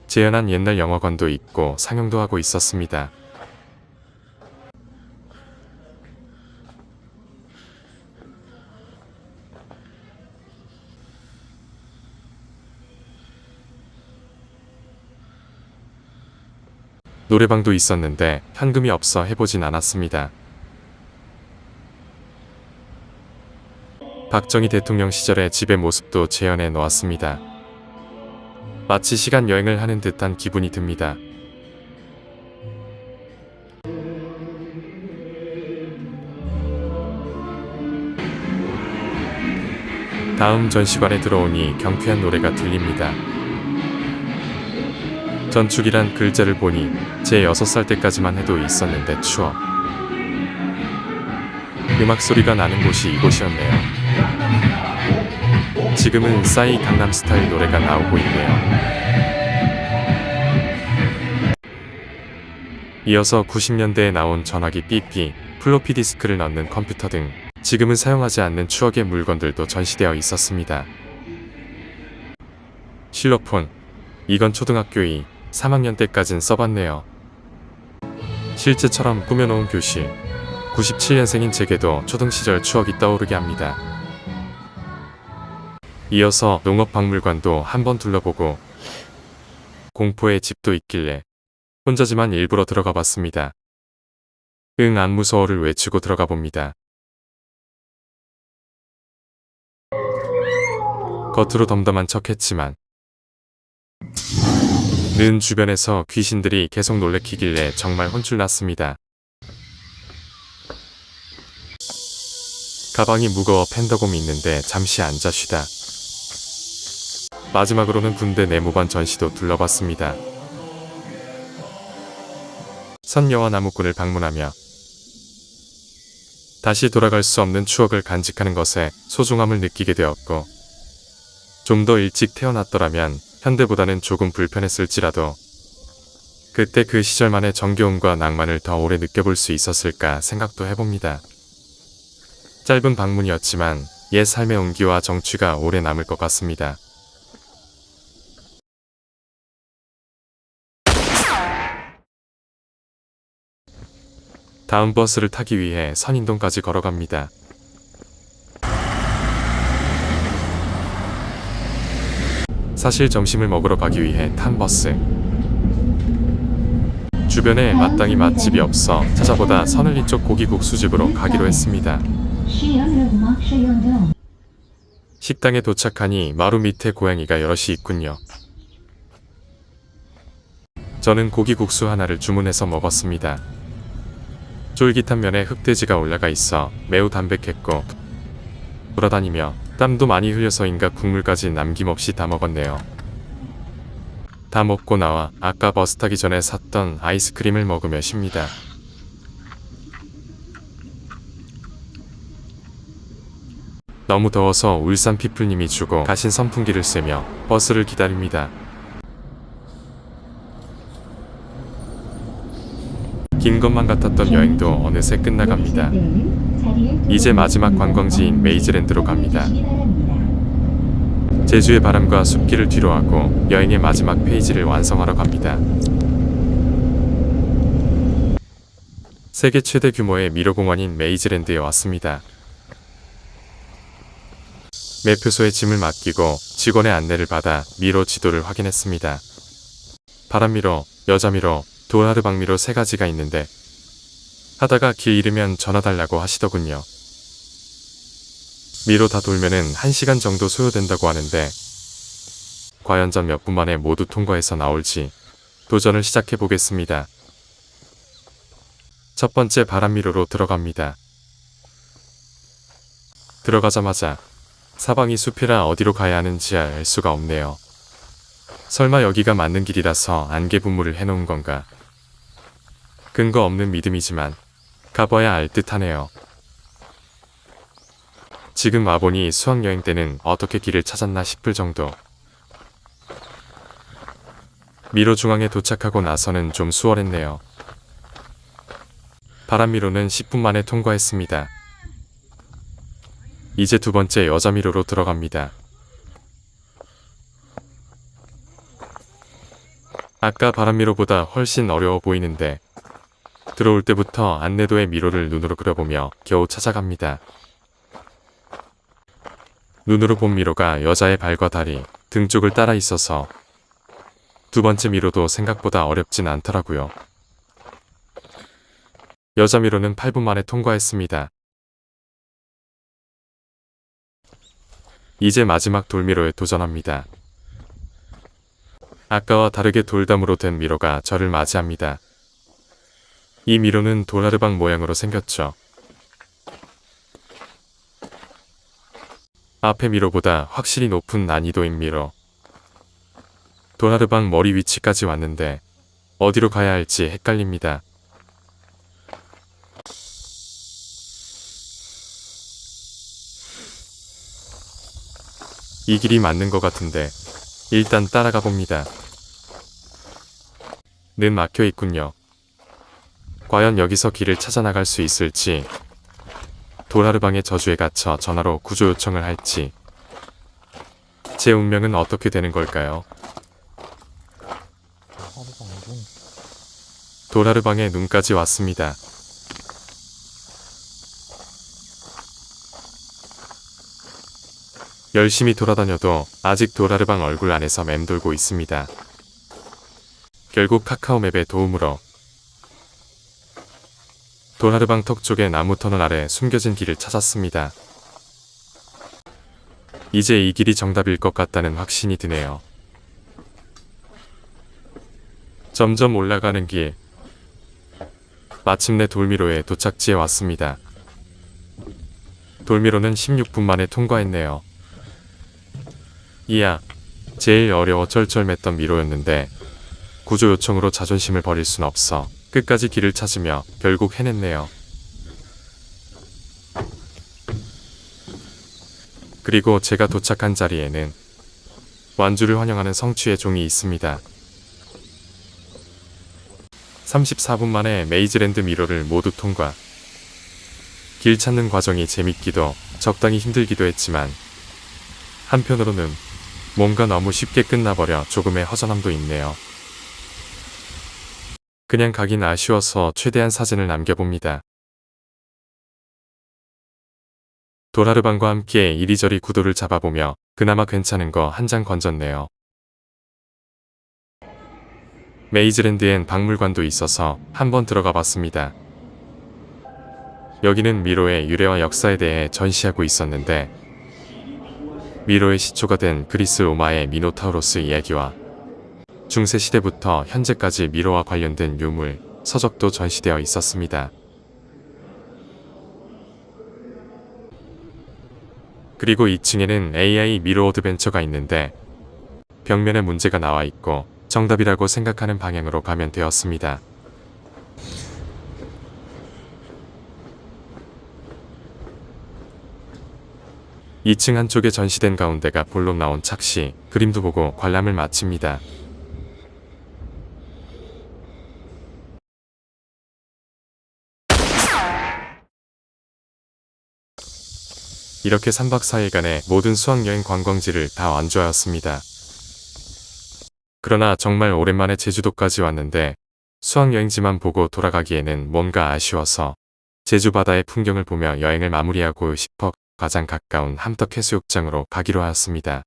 재현한 옛날 영화관도 있고 상영도 하고 있었습니다. 노래방도 있었는데 현금이 없어 해보진 않았습니다. 박정희 대통령 시절의 집의 모습도 재현해 놓았습니다. 마치 시간 여행을 하는 듯한 기분이 듭니다. 다음 전시관에 들어오니 경쾌한 노래가 들립니다. 전축이란 글자를 보니 제 6살 때까지만 해도 있었는데 추억. 음악 소리가 나는 곳이 이곳이었네요. 지금은 싸이 강남스타일 노래가 나오고 있네요. 이어서 90년대에 나온 전화기 삐삐, 플로피 디스크를 넣는 컴퓨터 등 지금은 사용하지 않는 추억의 물건들도 전시되어 있었습니다. 실로폰, 이건 초등학교 2, 3학년 때까진 써봤네요. 실제처럼 꾸며놓은 교실, 97년생인 제게도 초등시절 추억이 떠오르게 합니다. 이어서 농업박물관도 한번 둘러보고 공포의 집도 있길래 혼자지만 일부러 들어가 봤습니다. 응, 안 무서워를 외치고 들어가 봅니다. 겉으로 덤덤한 척했지만 는 주변에서 귀신들이 계속 놀래키길래 정말 혼쭐났습니다. 가방이 무거워 펜더곰이 있는데 잠시 앉아 쉬다. 마지막으로는 군대 내무반 전시도 둘러봤습니다. 선녀와 나무꾼을 방문하며 다시 돌아갈 수 없는 추억을 간직하는 것에 소중함을 느끼게 되었고, 좀 더 일찍 태어났더라면 현대보다는 조금 불편했을지라도 그때 그 시절만의 정겨움과 낭만을 더 오래 느껴볼 수 있었을까 생각도 해봅니다. 짧은 방문이었지만 옛 삶의 온기와 정취가 오래 남을 것 같습니다. 다음 버스를 타기 위해 선인동까지 걸어갑니다. 사실 점심을 먹으러 가기 위해 탄 버스. 주변에 마땅히 맛집이 없어 찾아보다 서늘리 쪽 고기국수집으로 가기로 했습니다. 식당에 도착하니 마루 밑에 고양이가 여럿이 있군요. 저는 고기국수 하나를 주문해서 먹었습니다. 쫄깃한 면에 흑돼지가 올라가 있어 매우 담백했고, 돌아다니며 땀도 많이 흘려서인가 국물까지 남김없이 다 먹었네요. 다 먹고 나와 아까 버스 타기 전에 샀던 아이스크림을 먹으며 쉽니다. 너무 더워서 울산 피플님이 주고 가신 선풍기를 쐬며 버스를 기다립니다. 긴 것만 같았던 여행도 어느새 끝나갑니다. 이제 마지막 관광지인 메이즈랜드로 갑니다. 제주의 바람과 숲길을 뒤로하고 여행의 마지막 페이지를 완성하러 갑니다. 세계 최대 규모의 미로공원인 메이즈랜드에 왔습니다. 매표소에 짐을 맡기고 직원의 안내를 받아 미로 지도를 확인했습니다. 바람미로, 여자미로, 도하르방미로 3가지가 있는데 하다가 길 잃으면 전화 달라고 하시더군요. 미로 다 돌면은 1시간 정도 소요된다고 하는데 과연 전 몇 분 만에 모두 통과해서 나올지 도전을 시작해 보겠습니다. 첫 번째 바람미로로 들어갑니다. 들어가자마자 사방이 숲이라 어디로 가야 하는지 알 수가 없네요. 설마 여기가 맞는 길이라서 안개 분무를 해놓은 건가? 근거 없는 믿음이지만 가봐야 알 듯하네요. 지금 와보니 수학여행 때는 어떻게 길을 찾았나 싶을 정도. 미로 중앙에 도착하고 나서는 좀 수월했네요. 바람미로는 10분 만에 통과했습니다. 이제 두 번째 여자미로로 들어갑니다. 아까 바람미로보다 훨씬 어려워 보이는데 들어올 때부터 안내도의 미로를 눈으로 그려보며 겨우 찾아갑니다. 눈으로 본 미로가 여자의 발과 다리, 등 쪽을 따라 있어서 두 번째 미로도 생각보다 어렵진 않더라고요. 여자 미로는 8분 만에 통과했습니다. 이제 마지막 돌미로에 도전합니다. 아까와 다르게 돌담으로 된 미로가 저를 맞이합니다. 이 미로는 도라르방 모양으로 생겼죠. 앞의 미로보다 확실히 높은 난이도인 미로. 도라르방 머리 위치까지 왔는데 어디로 가야 할지 헷갈립니다. 이 길이 맞는 것 같은데 일단 따라가 봅니다. 는 막혀 있군요. 과연 여기서 길을 찾아 나갈 수 있을지, 도라르방의 저주에 갇혀 전화로 구조 요청을 할지, 제 운명은 어떻게 되는 걸까요? 도라르방의 눈까지 왔습니다. 열심히 돌아다녀도 아직 도라르방 얼굴 안에서 맴돌고 있습니다. 결국 카카오맵의 도움으로 도라르방 턱 쪽의 나무 터널 아래 숨겨진 길을 찾았습니다. 이제 이 길이 정답일 것 같다는 확신이 드네요. 점점 올라가는 길. 마침내 돌미로에 도착지에 왔습니다. 돌미로는 16분 만에 통과했네요. 이야, 제일 어려워 쩔쩔맸던 미로였는데 구조 요청으로 자존심을 버릴 순 없어 끝까지 길을 찾으며 결국 해냈네요. 그리고 제가 도착한 자리에는 완주를 환영하는 성취의 종이 있습니다. 34분 만에 메이즈랜드 미로를 모두 통과. 길 찾는 과정이 재밌기도 적당히 힘들기도 했지만 한편으로는 뭔가 너무 쉽게 끝나버려 조금의 허전함도 있네요. 그냥 가긴 아쉬워서 최대한 사진을 남겨봅니다. 도라르방과 함께 이리저리 구도를 잡아보며 그나마 괜찮은 거 한 장 건졌네요. 메이즈랜드엔 박물관도 있어서 한번 들어가 봤습니다. 여기는 미로의 유래와 역사에 대해 전시하고 있었는데 미로의 시초가 된 그리스 로마의 미노타우로스 이야기와 중세시대부터 현재까지 미로와 관련된 유물, 서적도 전시되어 있었습니다. 그리고 2층에는 AI 미로 어드벤처가 있는데 벽면에 문제가 나와 있고 정답이라고 생각하는 방향으로 가면 되었습니다. 이 층 한쪽에 전시된 가운데가 볼록 나온 착시, 그림도 보고 관람을 마칩니다. 이렇게 3박 4일간의 모든 수학여행 관광지를 다 완주하였습니다. 그러나 정말 오랜만에 제주도까지 왔는데 수학여행지만 보고 돌아가기에는 뭔가 아쉬워서 제주 바다의 풍경을 보며 여행을 마무리하고 싶어 가장 가까운 함덕해수욕장으로 가기로 하였습니다.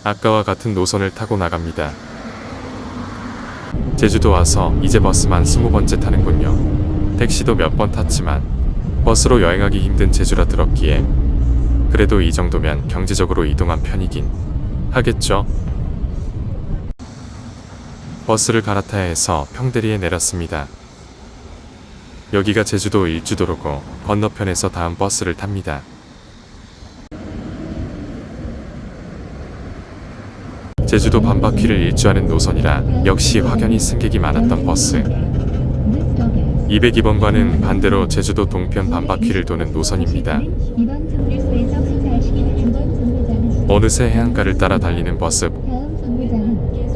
아까와 같은 노선을 타고 나갑니다. 제주도 와서 이제 버스만 20번째 타는군요. 택시도 몇 번 탔지만 버스로 여행하기 힘든 제주라 들었기에 그래도 이 정도면 경제적으로 이동한 편이긴 하겠죠. 버스를 갈아타야 해서 평대리에 내렸습니다. 여기가 제주도 일주도로고 건너편에서 다음 버스를 탑니다. 제주도 반바퀴를 일주하는 노선이라 역시 확연히 승객이 많았던 버스. 202번과는 반대로 제주도 동편 반바퀴를 도는 노선입니다. 어느새 해안가를 따라 달리는 버스.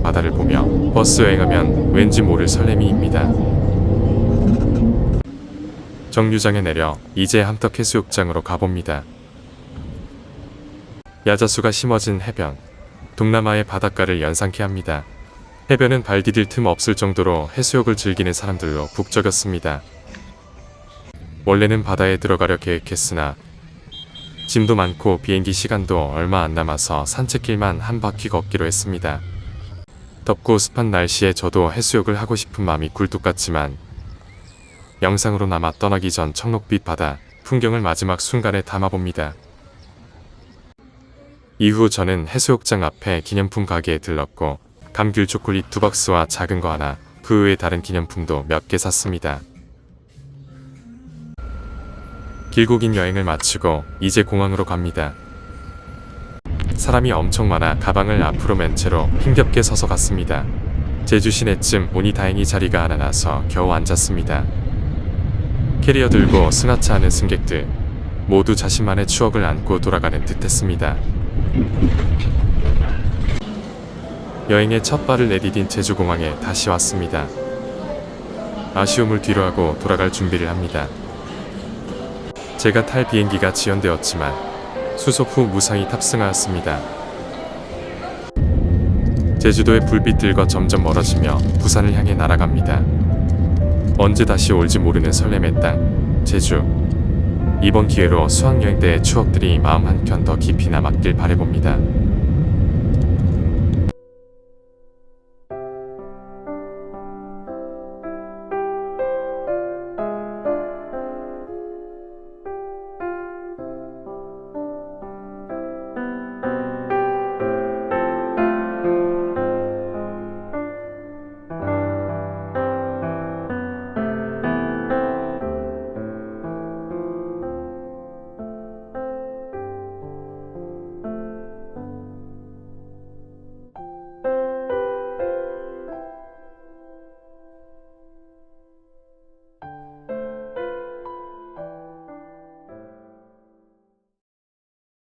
바다를 보며 버스 여행하면 왠지 모를 설렘이입니다. 정류장에 내려 이제 함덕해수욕장으로 가봅니다. 야자수가 심어진 해변, 동남아의 바닷가를 연상케 합니다. 해변은 발 디딜 틈 없을 정도로 해수욕을 즐기는 사람들로 북적였습니다. 원래는 바다에 들어가려 계획했으나 짐도 많고 비행기 시간도 얼마 안 남아서 산책길만 한 바퀴 걷기로 했습니다. 덥고 습한 날씨에 저도 해수욕을 하고 싶은 마음이 굴뚝 같지만 영상으로나마 떠나기 전 청록빛 바다 풍경을 마지막 순간에 담아봅니다. 이후 저는 해수욕장 앞에 기념품 가게에 들렀고 감귤 초콜릿 2박스와 작은 거 하나, 그 외에 다른 기념품도 몇 개 샀습니다. 길고 긴 여행을 마치고 이제 공항으로 갑니다. 사람이 엄청 많아 가방을 앞으로 맨 채로 힘겹게 서서 갔습니다. 제주 시내쯤 오니 다행히 자리가 하나 나서 겨우 앉았습니다. 캐리어 들고 승하차 하는 승객들 모두 자신만의 추억을 안고 돌아가는 듯했습니다. 여행의 첫 발을 내디딘 제주공항에 다시 왔습니다. 아쉬움을 뒤로하고 돌아갈 준비를 합니다. 제가 탈 비행기가 지연되었지만 수속 후 무사히 탑승하였습니다. 제주도의 불빛들과 점점 멀어지며 부산을 향해 날아갑니다. 언제 다시 올지 모르는 설렘의 땅, 제주. 이번 기회로 수학여행 때의 추억들이 마음 한켠 더 깊이 남았길 바라봅니다.